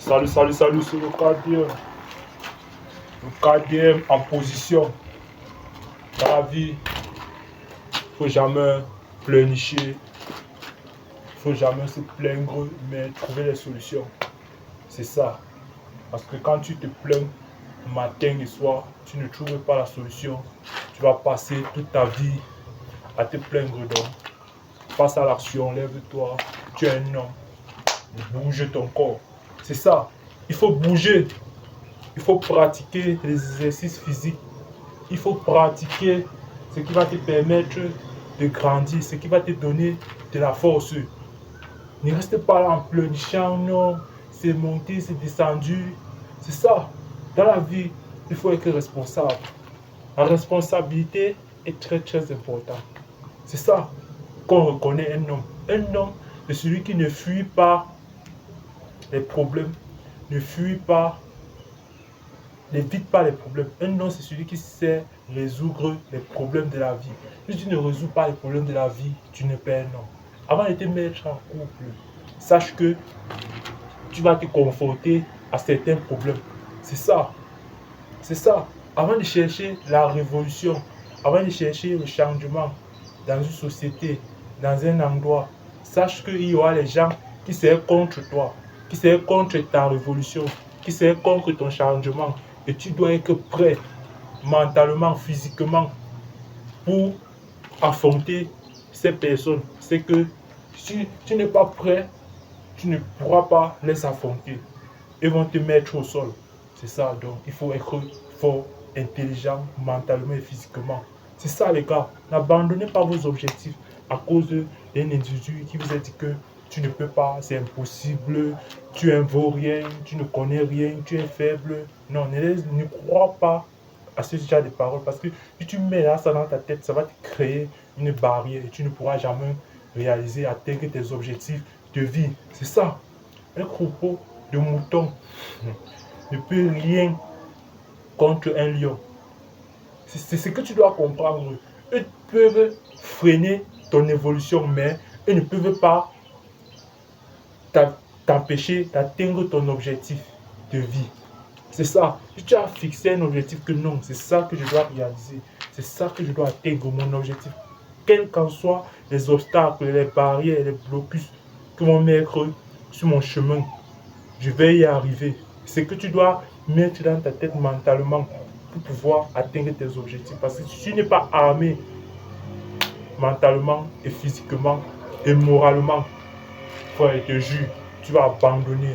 Salut, c'est le KDM. Le KDM en position. Dans la vie, faut jamais pleurnicher, faut jamais se plaindre, mais trouver les solutions. C'est ça. Parce que quand tu te plains matin et soir, tu ne trouves pas la solution. Tu vas passer toute ta vie à te plaindre donc. Passe à l'action, lève-toi. Tu es un homme. Bouge ton corps. C'est ça. Il faut bouger. Il faut pratiquer les exercices physiques. Il faut pratiquer ce qui va te permettre de grandir, ce qui va te donner de la force. Ne reste pas là en pleurnichant, non, c'est monté, c'est descendu. C'est ça. Dans la vie, il faut être responsable. La responsabilité est très importante. C'est ça qu'on reconnaît un homme. Un homme, c'est celui qui ne fuit pas les problèmes, ne fuit pas, n'évite pas les problèmes. Un homme, c'est celui qui sait résoudre les problèmes de la vie. Si tu ne résous pas les problèmes de la vie, tu ne peux un homme. Avant de te mettre en couple, sache que tu vas te confronter à certains problèmes. C'est ça. C'est ça. Avant de chercher la révolution, avant de chercher le changement dans une société, dans un endroit, sache qu'il y aura les gens qui seront contre toi, qui seront contre ta révolution, qui seront contre ton changement. Et tu dois être prêt mentalement, physiquement pour affronter ces personnes. C'est que si tu n'es pas prêt, tu ne pourras pas les affronter. Ils vont te mettre au sol. C'est ça, donc il faut être fort, intelligent, mentalement et physiquement. C'est ça les gars. N'abandonnez pas vos objectifs à cause d'un individu qui vous a dit que tu ne peux pas, c'est impossible, tu ne vaux rien, tu ne connais rien, tu es faible. Non, ne crois pas à ce genre de paroles parce que si tu mets là ça dans ta tête, ça va te créer une barrière et tu ne pourras jamais réaliser, atteindre tes objectifs de vie. C'est ça. Un troupeau de moutons ne peut rien contre un lion. C'est ce que tu dois comprendre. Eux peuvent freiner ton évolution, mais eux ne peuvent pas t'empêcher d'atteindre ton objectif de vie. C'est ça. Si tu as fixé un objectif que non, c'est ça que je dois réaliser. C'est ça que je dois atteindre, mon objectif. Quels qu'en soient les obstacles, les barrières, les blocus qui vont mettre sur mon chemin, je vais y arriver. C'est que tu dois mettre dans ta tête mentalement pour pouvoir atteindre tes objectifs. Parce que si tu n'es pas armé mentalement et physiquement et moralement, frère, je te jure, tu vas abandonner.